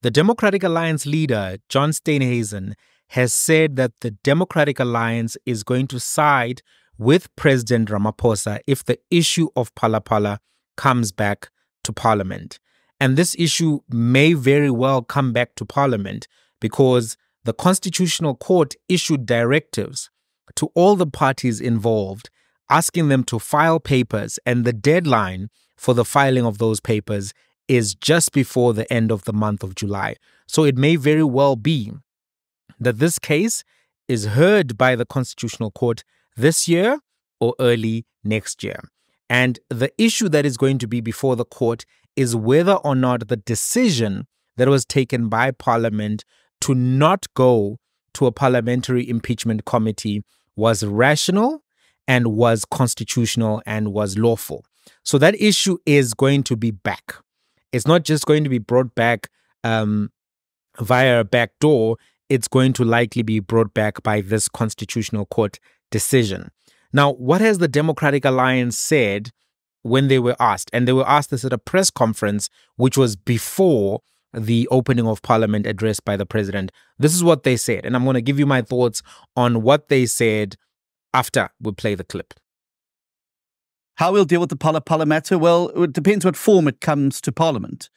The Democratic Alliance leader, John Steenhuisen, has said that the Democratic Alliance is going to side with President Ramaphosa if the issue of Phala Phala comes back to Parliament. And this issue may very well come back to Parliament because the Constitutional Court issued directives to all the parties involved, asking them to file papers, and the deadline for the filing of those papers is just before the end of the month of July. So it may very well be that this case is heard by the Constitutional Court this year or early next year. And the issue that is going to be before the court is whether or not the decision that was taken by Parliament to not go to a parliamentary impeachment committee was rational and was constitutional and was lawful. So that issue is going to be back. It's not just going to be brought back via a back door. It's going to likely be brought back by this Constitutional Court decision. Now, what has the Democratic Alliance said when they were asked? And they were asked this at a press conference, which was before the opening of Parliament addressed by the president. This is what they said. And I'm going to give you my thoughts on what they said after we play the clip. How we'll deal with the Phala Phala matter? Well, it depends what form it comes to Parliament.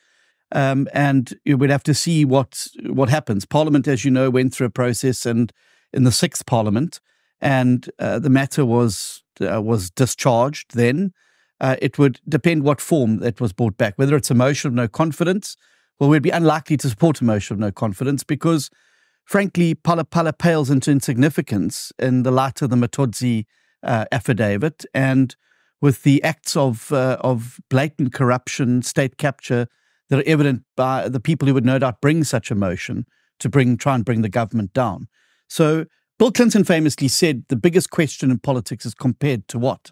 And we'd have to see what happens. Parliament, as you know, went through a process and in the 6th Parliament, and the matter was discharged then. It would depend what form it was brought back, whether it's a motion of no confidence. Well, we'd be unlikely to support a motion of no confidence because, frankly, Phala Phala pales into insignificance in the light of the Mkhonto affidavit and with the acts of blatant corruption, state capture that are evident by the people who would no doubt bring such a motion to try and bring the government down. So Bill Clinton famously said the biggest question in politics is compared to what?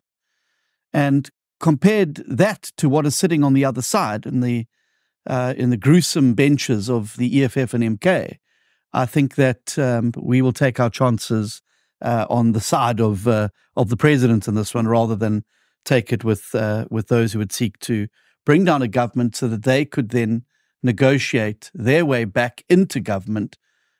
And compared that to what is sitting on the other side in the gruesome benches of the EFF and MK, I think that we will take our chances on the side of the president in this one, rather than take it with those who would seek to bring down a government so that they could then negotiate their way back into government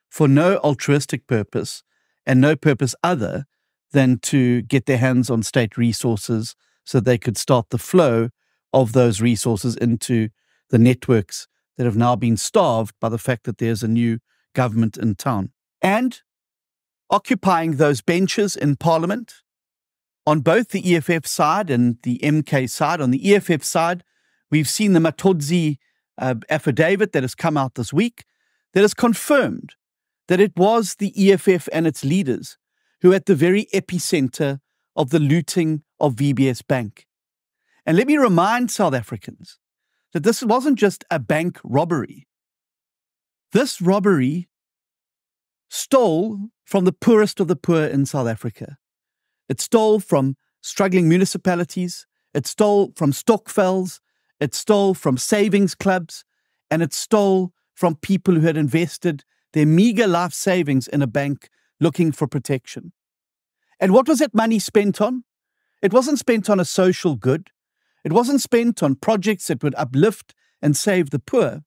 for no altruistic purpose and no purpose other than to get their hands on state resources so they could start the flow of those resources into the networks that have now been starved by the fact that there's a new government in town. And occupying those benches in Parliament on both the EFF side and the MK side. On the EFF side, we've seen the Mkhonto affidavit that has come out this week that has confirmed that it was the EFF and its leaders who were at the very epicenter of the looting of VBS Bank. And let me remind South Africans that this wasn't just a bank robbery. This robbery stole from the poorest of the poor in South Africa. It stole from struggling municipalities, it stole from stokvels, it stole from savings clubs, and it stole from people who had invested their meager life savings in a bank looking for protection. And what was that money spent on? It wasn't spent on a social good. It wasn't spent on projects that would uplift and save the poor.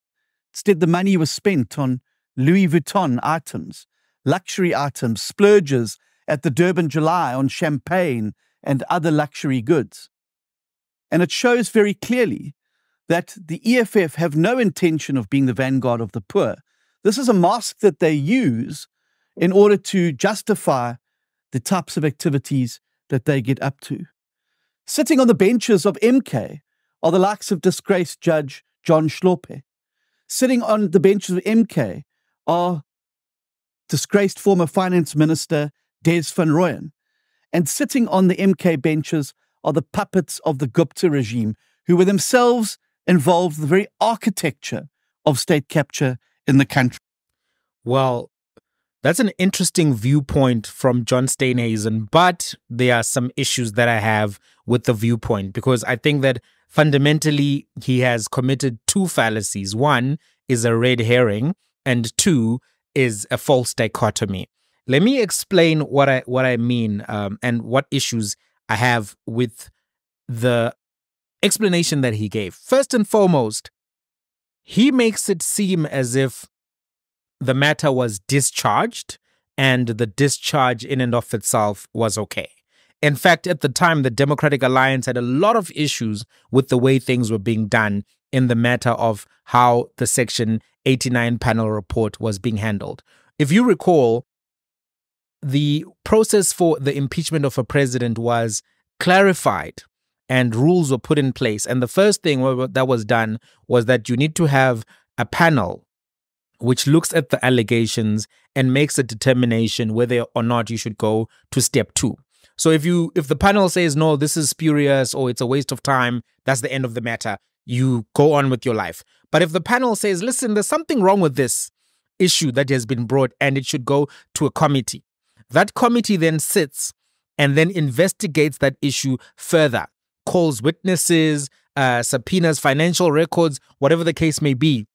Instead, the money was spent on Louis Vuitton items, luxury items, splurges at the Durban July on champagne and other luxury goods. And it shows very clearly that the EFF have no intention of being the vanguard of the poor. This is a mask that they use in order to justify the types of activities that they get up to. Sitting on the benches of MK are the likes of disgraced Judge John Steenhuisen. Sitting on the benches of MK are disgraced former Finance Minister Des van Rooyen. And sitting on the MK benches are the puppets of the Gupta regime, who were themselves involved in the very architecture of state capture in the country. Well, that's an interesting viewpoint from John Steenhuisen, but there are some issues that I have with the viewpoint, because I think that fundamentally he has committed two fallacies. One is a red herring, and two is a false dichotomy. Let me explain what I mean and what issues I have with the explanation that he gave. First and foremost, he makes it seem as if the matter was discharged and the discharge in and of itself was okay. In fact, at the time, the Democratic Alliance had a lot of issues with the way things were being done in the matter of how the Section 89 panel report was being handled. If you recall, the process for the impeachment of a president was clarified and rules were put in place. And the first thing that was done was that you need to have a panel which looks at the allegations and makes a determination whether or not you should go to step 2. So if the panel says, no, this is spurious or it's a waste of time, that's the end of the matter. You go on with your life. But if the panel says, listen, there's something wrong with this issue that has been brought and it should go to a committee, that committee then sits and then investigates that issue further, calls witnesses, subpoenas, financial records, whatever the case may be,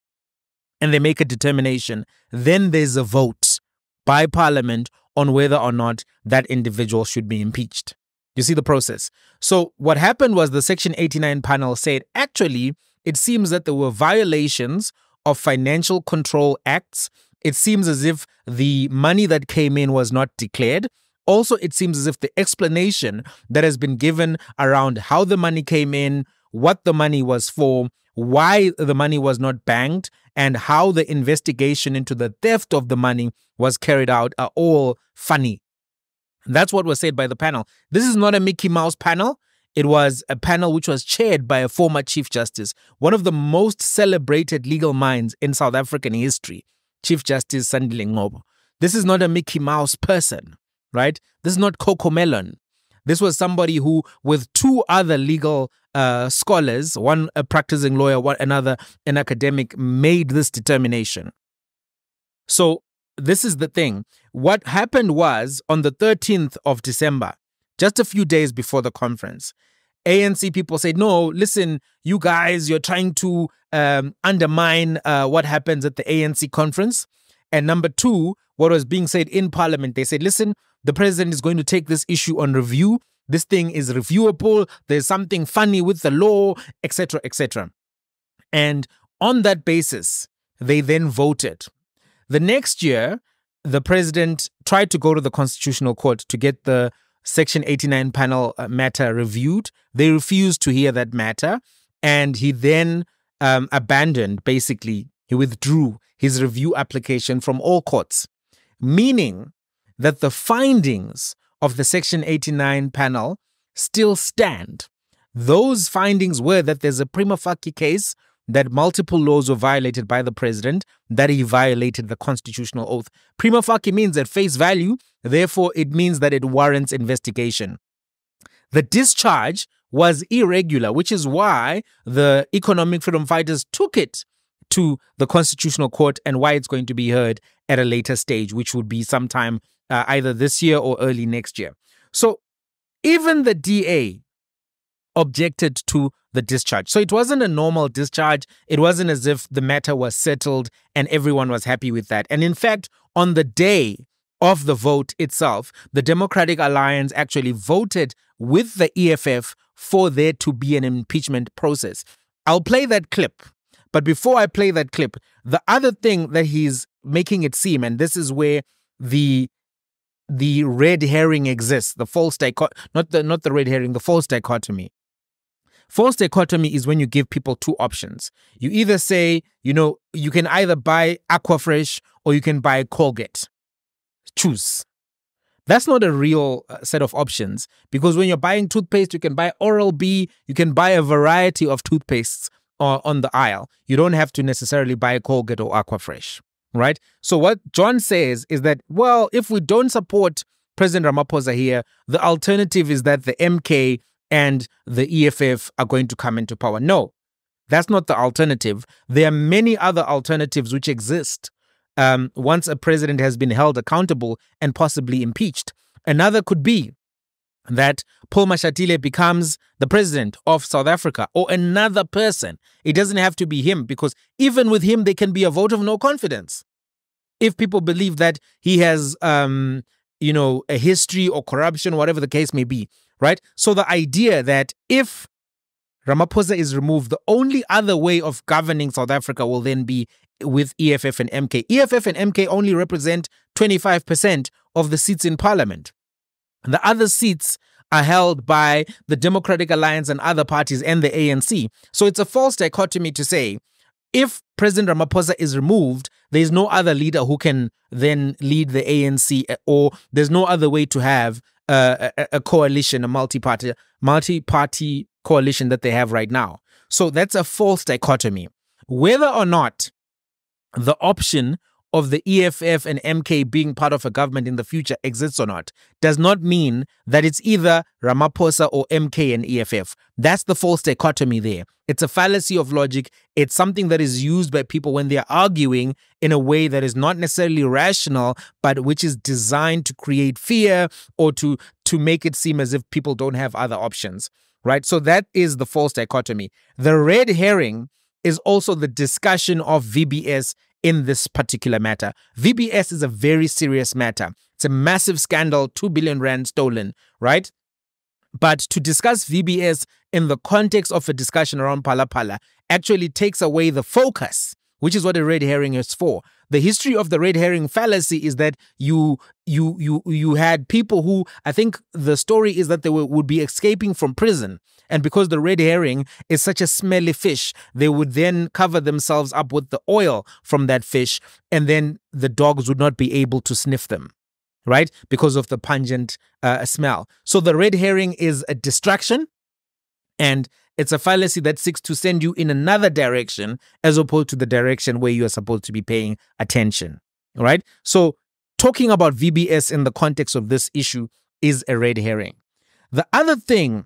and they make a determination. Then there's a vote by Parliament on whether or not that individual should be impeached. You see the process. So what happened was the Section 89 panel said, actually, it seems that there were violations of financial control acts. It seems as if the money that came in was not declared. Also, it seems as if the explanation that has been given around how the money came in, what the money was for, why the money was not banked, and how the investigation into the theft of the money was carried out are all funny. That's what was said by the panel. This is not a Mickey Mouse panel. It was a panel which was chaired by a former Chief Justice, one of the most celebrated legal minds in South African history, Chief Justice Sandile Ngcobo. This is not a Mickey Mouse person, right? This is not Coco Melon. This was somebody who, with 2 other legal scholars, one a practicing lawyer, another an academic, made this determination. So this is the thing. What happened was on the 13th of December, just a few days before the conference, ANC people said, no, listen, you guys, you're trying to undermine what happens at the ANC conference. And number 2, what was being said in Parliament, they said, listen, the president is going to take this issue on review. This thing is reviewable. There's something funny with the law, etc., etc. And on that basis, they then voted. The next year, the president tried to go to the Constitutional Court to get the Section 89 panel matter reviewed. They refused to hear that matter. And he then abandoned, basically, he withdrew his review application from all courts, meaning that the findings of the Section 89 panel still stand. Those findings were that there's a prima facie case that multiple laws were violated by the president, that he violated the constitutional oath. Prima facie means at face value, therefore it means that it warrants investigation. The discharge was irregular, which is why the economic freedom fighters took it to the Constitutional Court and why it's going to be heard at a later stage, which would be sometime either this year or early next year. So even the DA objected to the discharge. So it wasn't a normal discharge. It wasn't as if the matter was settled and everyone was happy with that. And in fact, on the day of the vote itself, the Democratic Alliance actually voted with the EFF for there to be an impeachment process. I'll play that clip. But before I play that clip, the other thing that he's making it seem, and this is where the red herring exists, the false dichotomy, not the red herring, the false dichotomy. False dichotomy is when you give people 2 options. You either say, you can either buy Aquafresh or you can buy Colgate. Choose. That's not a real set of options, because when you're buying toothpaste, you can buy Oral-B, you can buy a variety of toothpastes on the aisle. You don't have to necessarily buy Colgate or Aquafresh, right? So what John says is that, well, if we don't support President Ramaphosa here, the alternative is that the MK and the EFF are going to come into power. No, that's not the alternative. There are many other alternatives which exist once a president has been held accountable and possibly impeached. Another could be that Paul Mashatile becomes the president of South Africa, or another person. It doesn't have to be him, because even with him, there can be a vote of no confidence. If people believe that he has, a history or corruption, whatever the case may be, right? So the idea that if Ramaphosa is removed, the only other way of governing South Africa will then be with EFF and MK. EFF and MK only represent 25% of the seats in parliament. The other seats are held by the Democratic Alliance and other parties and the ANC. So it's a false dichotomy to say, if President Ramaphosa is removed, there is no other leader who can then lead the ANC, or there's no other way to have a coalition, a multi-party coalition that they have right now. So that's a false dichotomy. Whether or not the option of the EFF and MK being part of a government in the future exists or not does not mean that it's either Ramaphosa or MK and EFF. That's the false dichotomy there. It's a fallacy of logic. It's something that is used by people when they are arguing in a way that is not necessarily rational, but which is designed to create fear or to make it seem as if people don't have other options, right? So that is the false dichotomy. The red herring is also the discussion of VBS in this particular matter. VBS is a very serious matter. It's a massive scandal, 2 billion rand stolen, right? But to discuss VBS in the context of a discussion around Phala Phala actually takes away the focus, which is what a red herring is for. The history of the red herring fallacy is that you had people who, I think the story is that they would be escaping from prison. And because the red herring is such a smelly fish, they would then cover themselves up with the oil from that fish, and then the dogs would not be able to sniff them, right? Because of the pungent smell. So the red herring is a distraction, and it's a fallacy that seeks to send you in another direction as opposed to the direction where you are supposed to be paying attention, right? So talking about VBS in the context of this issue is a red herring. The other thing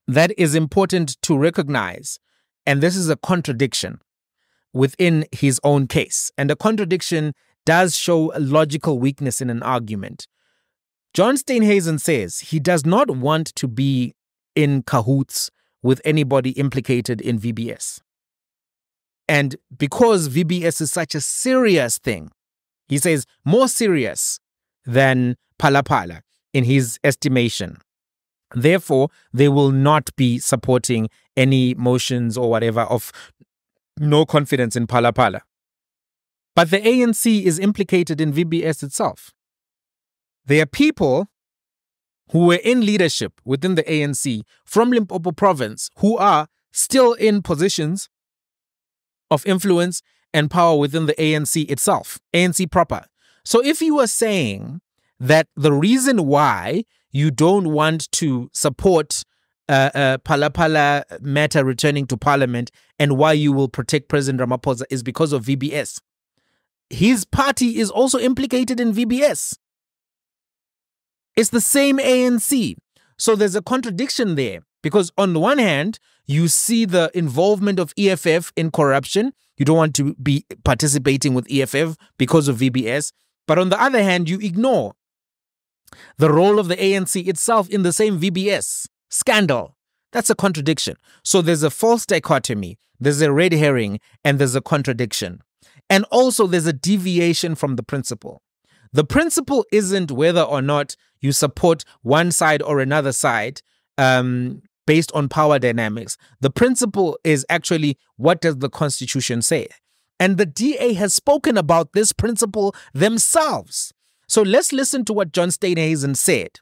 that is important to recognize, and this is a contradiction within his own case, and a contradiction does show a logical weakness in an argument. John Steenhuisen says he does not want to be in cahoots with anybody implicated in VBS. And because VBS is such a serious thing, he says more serious than Phala Phala in his estimation. Therefore, they will not be supporting any motions or whatever of no confidence in Phala Phala. But the ANC is implicated in VBS itself. There are people who were in leadership within the ANC from Limpopo province who are still in positions of influence and power within the ANC itself, ANC proper. So if you are saying that the reason why you don't want to support Phala Phala matter returning to parliament and why you will protect President Ramaphosa is because of VBS, his party is also implicated in VBS. It's the same ANC. So there's a contradiction there because on the one hand, you see the involvement of EFF in corruption. You don't want to be participating with EFF because of VBS. But on the other hand, you ignore the role of the ANC itself in the same VBS scandal. That's a contradiction. So there's a false dichotomy, there's a red herring, and there's a contradiction. And also there's a deviation from the principle. The principle isn't whether or not you support one side or another side based on power dynamics. The principle is actually, what does the Constitution say? And the DA has spoken about this principle themselves. So let's listen to what John Steenhuisen said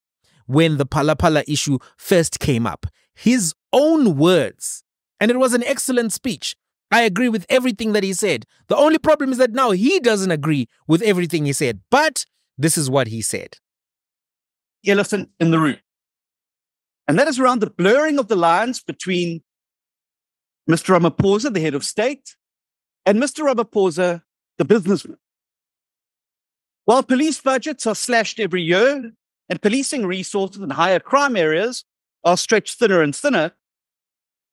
when the Phala Phala issue first came up. His own words. And it was an excellent speech. I agree with everything that he said. The only problem is that now he doesn't agree with everything he said. But this is what he said. Elephant in the room. And that is around the blurring of the lines between Mr. Ramaphosa, the head of state, and Mr. Ramaphosa, the businessman. While police budgets are slashed every year and policing resources in higher crime areas are stretched thinner and thinner,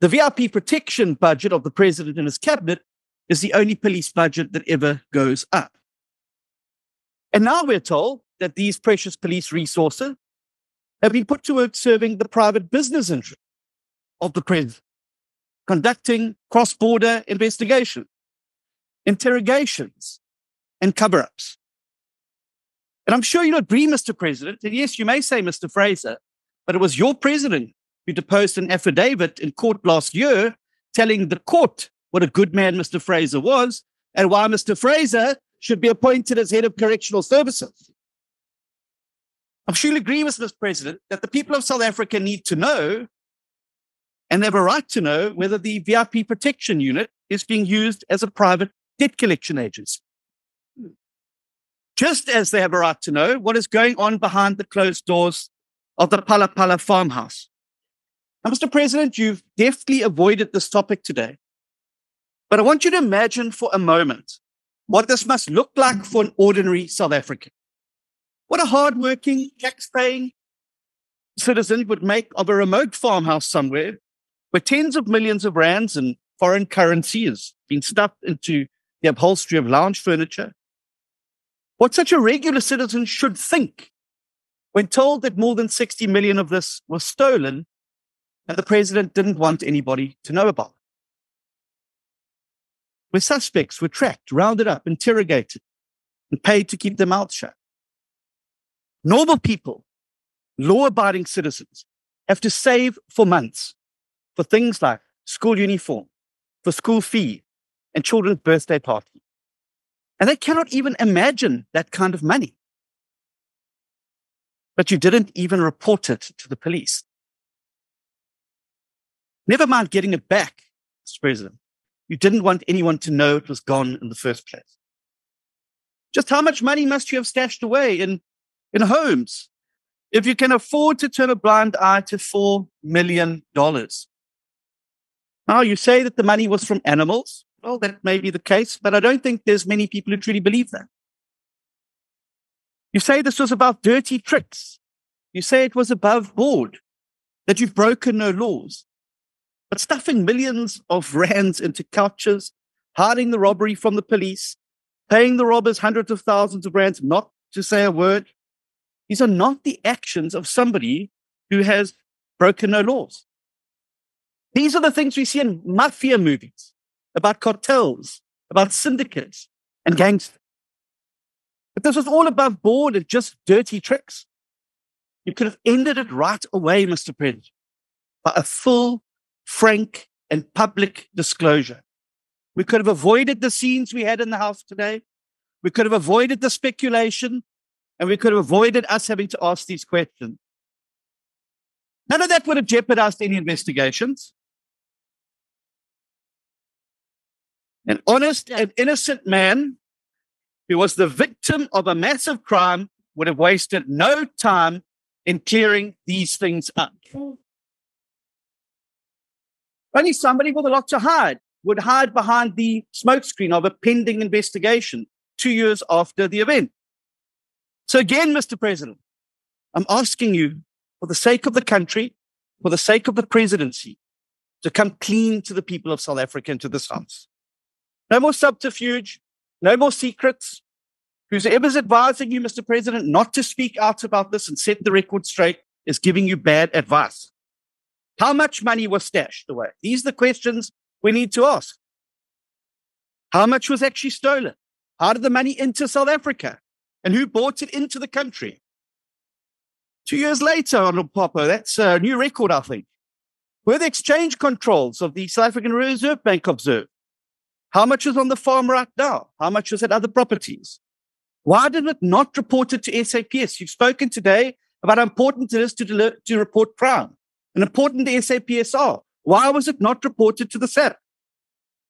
the VIP protection budget of the president and his cabinet is the only police budget that ever goes up. And now we're told that these precious police resources have been put to work serving the private business interest of the president, conducting cross-border investigation, interrogations, and cover-ups. And I'm sure you'll agree, Mr. President, and yes, you may say, Mr. Fraser, but it was your president who deposed an affidavit in court last year telling the court what a good man Mr. Fraser was and why Mr. Fraser should be appointed as head of correctional services. I surely agree with Mr. President that the people of South Africa need to know, and they have a right to know, whether the VIP protection unit is being used as a private debt collection agency. Just as they have a right to know what is going on behind the closed doors of the Phala Phala farmhouse. Now, Mr. President, you've deftly avoided this topic today. But I want you to imagine for a moment what this must look like for an ordinary South African. What a hardworking, tax-paying citizen would make of a remote farmhouse somewhere where tens of millions of rands in foreign currency has been stuffed into the upholstery of lounge furniture. What such a regular citizen should think when told that more than 60 million of this was stolen and the president didn't want anybody to know about it. Where suspects were tracked, rounded up, interrogated, and paid to keep their mouths shut. Normal people, law-abiding citizens, have to save for months for things like school uniform, for school fee, and children's birthday party. And they cannot even imagine that kind of money. But you didn't even report it to the police. Never mind getting it back, Mr. President. You didn't want anyone to know it was gone in the first place. Just how much money must you have stashed away in homes if you can afford to turn a blind eye to $4 million? Now, you say that the money was from animals. Well, that may be the case, but I don't think there's many people who truly believe that. You say this was about dirty tricks. You say it was above board, that you've broken no laws. But stuffing millions of rands into couches, hiding the robbery from the police, paying the robbers hundreds of thousands of rands not to say a word, these are not the actions of somebody who has broken no laws. These are the things we see in mafia movies, about cartels, about syndicates and gangsters. But this was all above board and just dirty tricks. You could have ended it right away, Mr. President, by a full, frank, and public disclosure. We could have avoided the scenes we had in the House today. We could have avoided the speculation, and we could have avoided us having to ask these questions. None of that would have jeopardized any investigations. An honest and innocent man who was the victim of a massive crime would have wasted no time in clearing these things up. Only somebody with a lot to hide would hide behind the smokescreen of a pending investigation 2 years after the event. So again, Mr. President, I'm asking you, for the sake of the country, for the sake of the presidency, to come clean to the people of South Africa and to this House. No more subterfuge, no more secrets. Whoever's advising you, Mr. President, not to speak out about this and set the record straight is giving you bad advice. How much money was stashed away? These are the questions we need to ask. How much was actually stolen? How did the money enter South Africa? And who brought it into the country? 2 years later, Honorable Popo, that's a new record, I think. Were the exchange controls of the South African Reserve Bank observed? How much is on the farm right now? How much is at other properties? Why did it not report it to SAPS? You've spoken today about how important it is to report crime and important the SAPS are. Why was it not reported to the SAP?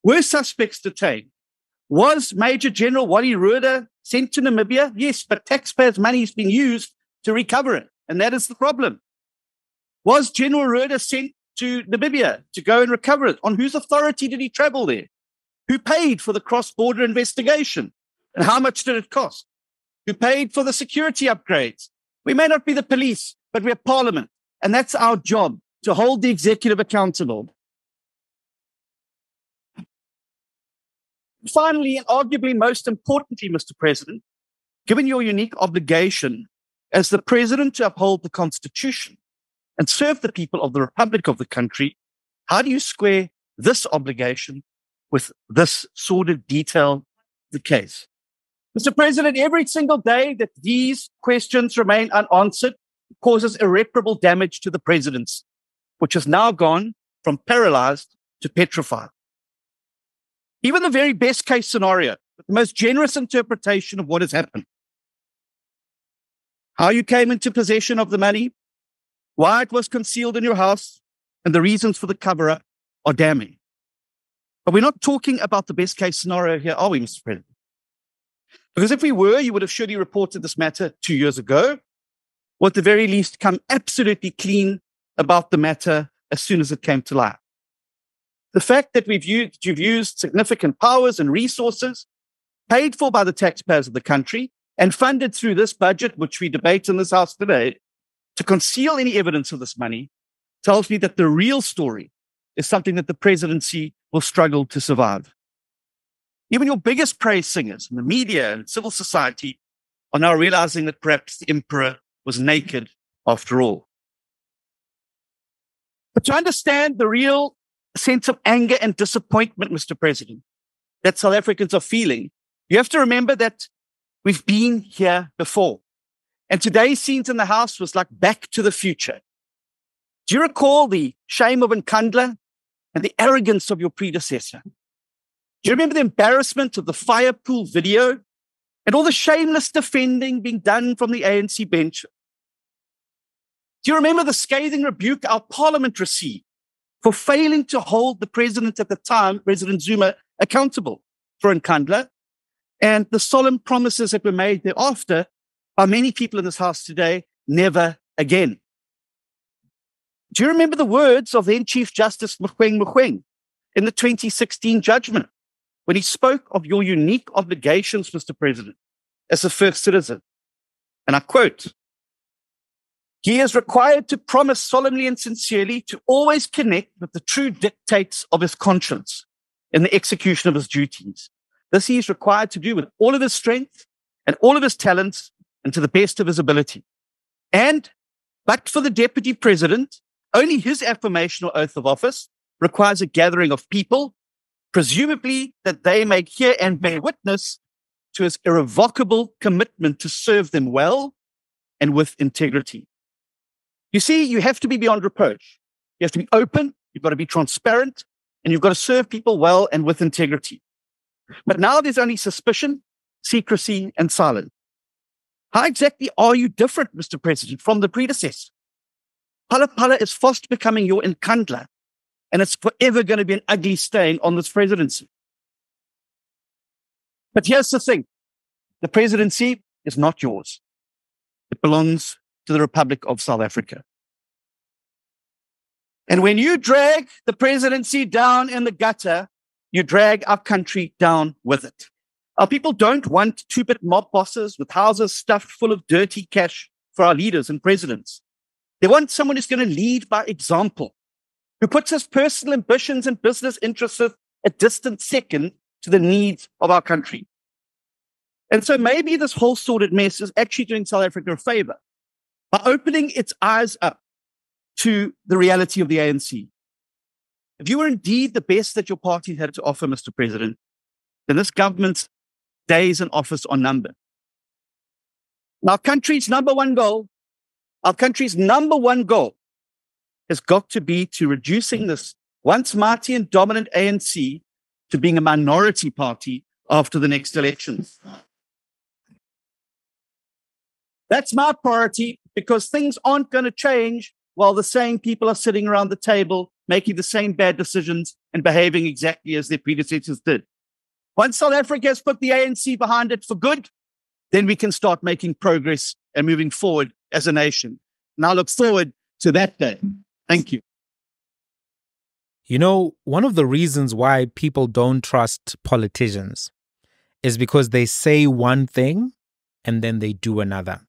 Were suspects detained? Was Major General Wally Rueda sent to Namibia? Yes, but taxpayers' money is being used to recover it, and that is the problem. Was General Rueda sent to Namibia to go and recover it? On whose authority did he travel there? Who paid for the cross-border investigation? And how much did it cost? Who paid for the security upgrades? We may not be the police, but we're Parliament, and that's our job, to hold the executive accountable. Finally, and arguably most importantly, Mr. President, given your unique obligation as the President to uphold the Constitution and serve the people of the Republic of the country, how do you square this obligation with this sordid detail of the case? Mr. President, every single day that these questions remain unanswered causes irreparable damage to the presidency. which has now gone from paralyzed to petrified. Even the very best case scenario, the most generous interpretation of what has happened, how you came into possession of the money, why it was concealed in your house, and the reasons for the cover-up are damning. But we're not talking about the best case scenario here, are we, Mr. President? Because if we were, you would have surely reported this matter 2 years ago, or at the very least come absolutely clean about the matter as soon as it came to light. The fact that you've used significant powers and resources paid for by the taxpayers of the country and funded through this budget, which we debate in this House today, to conceal any evidence of this money tells me that the real story is something that the presidency will struggle to survive. Even your biggest praise singers in the media and civil society are now realizing that perhaps the emperor was naked after all. But to understand the real sense of anger and disappointment, Mr. President, that South Africans are feeling, you have to remember that we've been here before. And today's scenes in the House was like Back to the Future. Do you recall the shame of Nkandla and the arrogance of your predecessor? Do you remember the embarrassment of the fire pool video and all the shameless defending being done from the ANC bench? Do you remember the scathing rebuke our parliament received for failing to hold the president at the time, President Zuma, accountable for Nkandla, and the solemn promises that were made thereafter by many people in this House today, never again? Do you remember the words of then Chief Justice Mkhonto in the 2016 judgment when he spoke of your unique obligations, Mr. President, as a first citizen? And I quote, "He is required to promise solemnly and sincerely to always connect with the true dictates of his conscience in the execution of his duties. This he is required to do with all of his strength and all of his talents and to the best of his ability. But for the deputy president, only his affirmation or oath of office requires a gathering of people, presumably that they may hear and bear witness to his irrevocable commitment to serve them well and with integrity." You see, you have to be beyond reproach. You have to be open, you've got to be transparent, and you've got to serve people well and with integrity. But now there's only suspicion, secrecy, and silence. How exactly are you different, Mr. President, from the predecessor? Phala Phala is fast becoming your Nkandla, and it's forever going to be an ugly stain on this presidency. But here's the thing. The presidency is not yours. It belongs to the Republic of South Africa. And when you drag the presidency down in the gutter, you drag our country down with it. Our people don't want two-bit mob bosses with houses stuffed full of dirty cash for our leaders and presidents. They want someone who's going to lead by example, who puts his personal ambitions and business interests a distant second to the needs of our country. And so maybe this whole sordid mess is actually doing South Africa a favor by opening its eyes up to the reality of the ANC. If you were indeed the best that your party had to offer, Mr. President, then this government's days in office are numbered. Our country's number one goal has got to be to reducing this once mighty and dominant ANC to being a minority party after the next elections. That's my priority, because things aren't going to change while the same people are sitting around the table making the same bad decisions and behaving exactly as their predecessors did. Once South Africa has put the ANC behind it for good, then we can start making progress and moving forward as a nation. And I look forward to that day. Thank you. You know, one of the reasons why people don't trust politicians is because they say one thing and then they do another.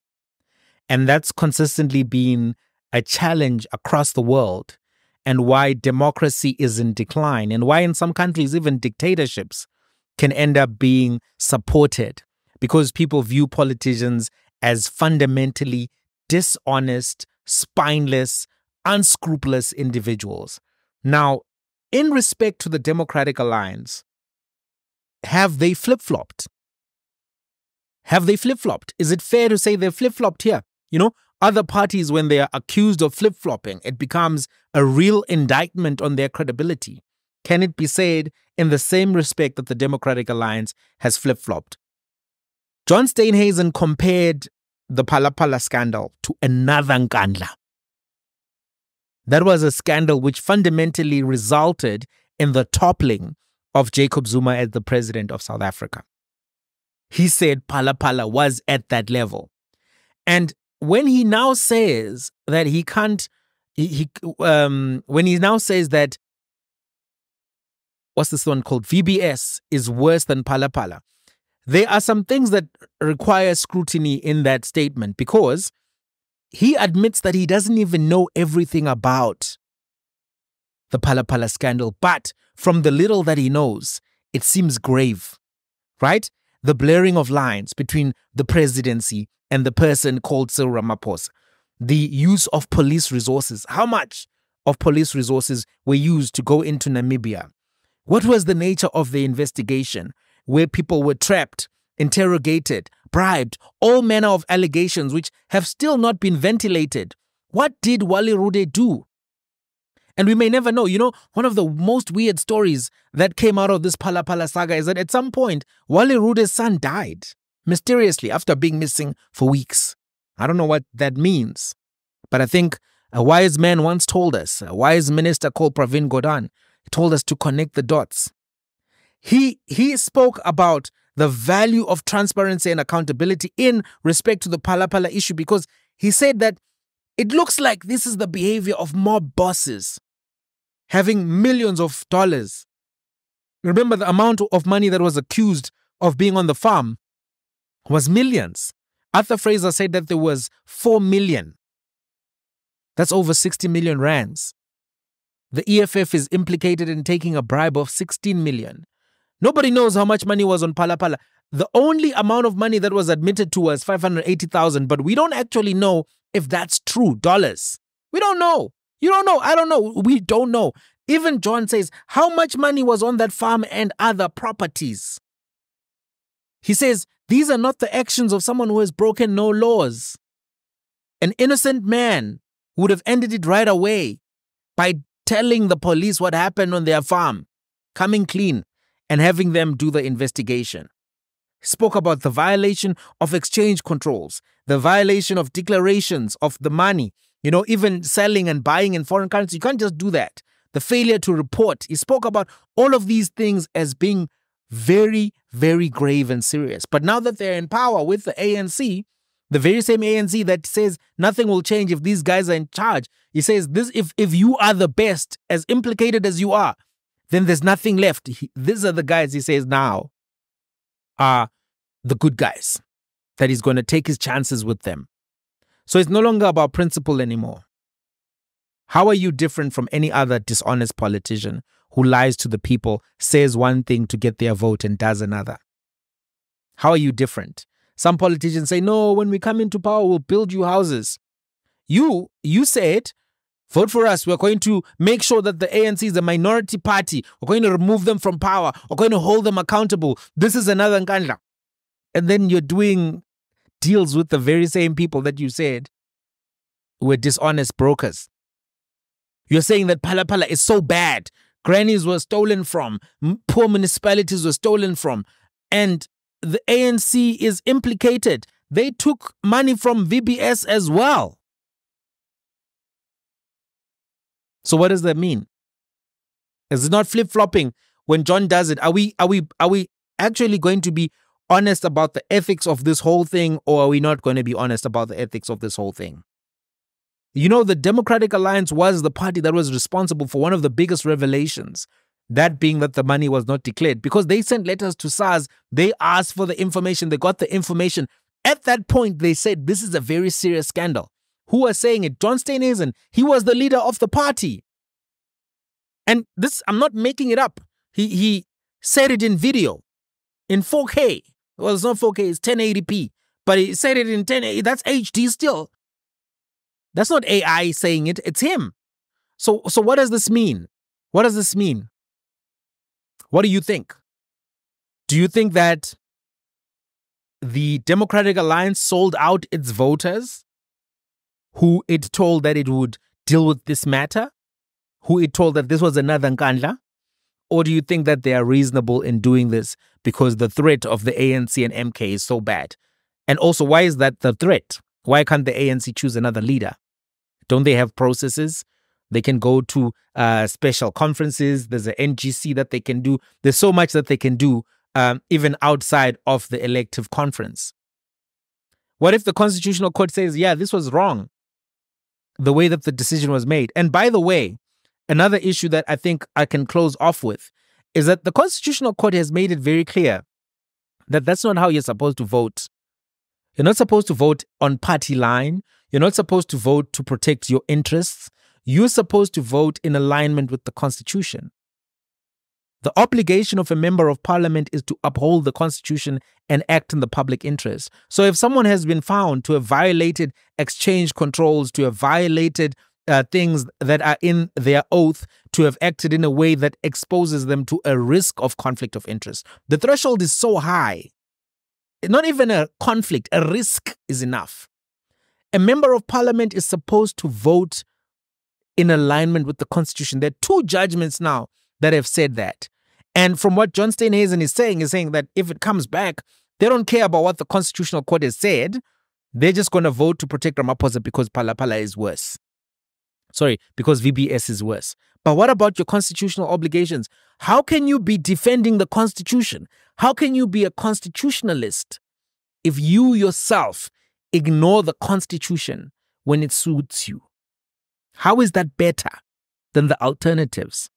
And that's consistently been a challenge across the world, and why democracy is in decline, and why in some countries even dictatorships can end up being supported, because people view politicians as fundamentally dishonest, spineless, unscrupulous individuals. Now, in respect to the Democratic Alliance, have they flip-flopped? Have they flip-flopped? Is it fair to say they've flip-flopped here? You know, other parties, when they are accused of flip-flopping, it becomes a real indictment on their credibility. Can it be said in the same respect that the Democratic Alliance has flip-flopped? John Steenhuisen compared the Phala Phala scandal to another Nkandla. That was a scandal which fundamentally resulted in the toppling of Jacob Zuma as the president of South Africa. He said Phala Phala was at that level. And when he now says that he can't, when he now says that, what's this one called? VBS is worse than Phala Phala. There are some things that require scrutiny in that statement, because he admits that he doesn't even know everything about the Phala Phala scandal, but from the little that he knows, it seems grave, right? The blurring of lines between the presidency and the person called Cyril Ramaphosa, the use of police resources. How much of police resources were used to go into Namibia? What was the nature of the investigation, where people were trapped, interrogated, bribed, all manner of allegations which have still not been ventilated? What did Wale Rude do? And we may never know. You know, one of the most weird stories that came out of this Phala Phala saga is that at some point, Wale Rude's son died mysteriously after being missing for weeks. I don't know what that means, but I think a wise man once told us, a wise minister called Pravin Gordhan, told us to connect the dots. He spoke about the value of transparency and accountability in respect to the Phala Phala issue, because he said that it looks like this is the behavior of mob bosses having millions of dollars. Remember, the amount of money that was accused of being on the farm was millions. Arthur Fraser said that there was 4 million. That's over 60 million rands. The EFF is implicated in taking a bribe of 16 million. Nobody knows how much money was on Phala Phala. The only amount of money that was admitted to was 580,000, but we don't actually know if that's true, dollars. We don't know. You don't know. I don't know. We don't know. Even John says, how much money was on that farm and other properties? He says, these are not the actions of someone who has broken no laws. An innocent man would have ended it right away by telling the police what happened on their farm, coming clean and having them do the investigation. He spoke about the violation of exchange controls, the violation of declarations of the money, even selling and buying in foreign currency. You can't just do that. The failure to report. He spoke about all of these things as being very, very grave and serious. But now that they're in power with the ANC, the very same ANC that says nothing will change if these guys are in charge, he says, this, if you are the best, as implicated as you are, then there's nothing left. These are the guys, he says, now are the good guys, that he's going to take his chances with them. So it's no longer about principle anymore. How are you different from any other dishonest politician who lies to the people, says one thing to get their vote and does another? How are you different? Some politicians say, no, when we come into power, we'll build you houses. You said, vote for us. We're going to make sure that the ANC is a minority party. We're going to remove them from power. We're going to hold them accountable. This is another Nkandla. And then you're doing deals with the very same people that you said were dishonest brokers. You're saying that Phala Phala is so bad. Grannies were stolen from. Poor municipalities were stolen from. And the ANC is implicated. They took money from VBS as well. So what does that mean? Is it not flip-flopping when John does it? Are we actually going to be honest about the ethics of this whole thing, or are we not going to be honest about the ethics of this whole thing? The Democratic Alliance was the party that was responsible for one of the biggest revelations, that being that the money was not declared, because they sent letters to SARS. They asked for the information. They got the information. At that point, they said, this is a very serious scandal. Who was saying it? John Steenhuisen. He was the leader of the party. And this, I'm not making it up. He said it in video, in 4K. Well, it's not 4K, it's 1080p. But he said it in 1080. That's HD still. That's not AI saying it. It's him. So what does this mean? What does this mean? What do you think? Do you think that the Democratic Alliance sold out its voters? who it told that it would deal with this matter? Who it told that this was another Nkandla? Or do you think that they are reasonable in doing this because the threat of the ANC and MK is so bad? And also, why is that the threat? Why can't the ANC choose another leader? Don't they have processes? They can go to special conferences. There's an NGC that they can do. There's so much that they can do even outside of the elective conference. What if the Constitutional Court says, yeah, this was wrong, the way that the decision was made? And by the way, another issue that I think I can close off with is that the Constitutional Court has made it very clear that that's not how you're supposed to vote. You're not supposed to vote on party line. You're not supposed to vote to protect your interests. You're supposed to vote in alignment with the Constitution. The obligation of a member of parliament is to uphold the Constitution and act in the public interest. So if someone has been found to have violated exchange controls, to have violated things that are in their oath, to have acted in a way that exposes them to a risk of conflict of interest, the threshold is so high. Not even a conflict, a risk is enough. A member of parliament is supposed to vote in alignment with the Constitution. There are two judgments now that have said that. And from what John Steenhuisen is saying that if it comes back, they don't care about what the Constitutional Court has said. They're just going to vote to protect Ramaphosa because Phala Phala is worse. Sorry, because VBS is worse. But what about your constitutional obligations? How can you be defending the Constitution? How can you be a constitutionalist if you yourself ignore the Constitution when it suits you? How is that better than the alternatives?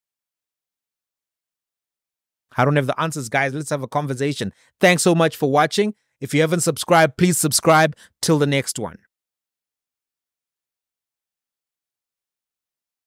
I don't have the answers, guys. Let's have a conversation. Thanks so much for watching. If you haven't subscribed, please subscribe. Till the next one.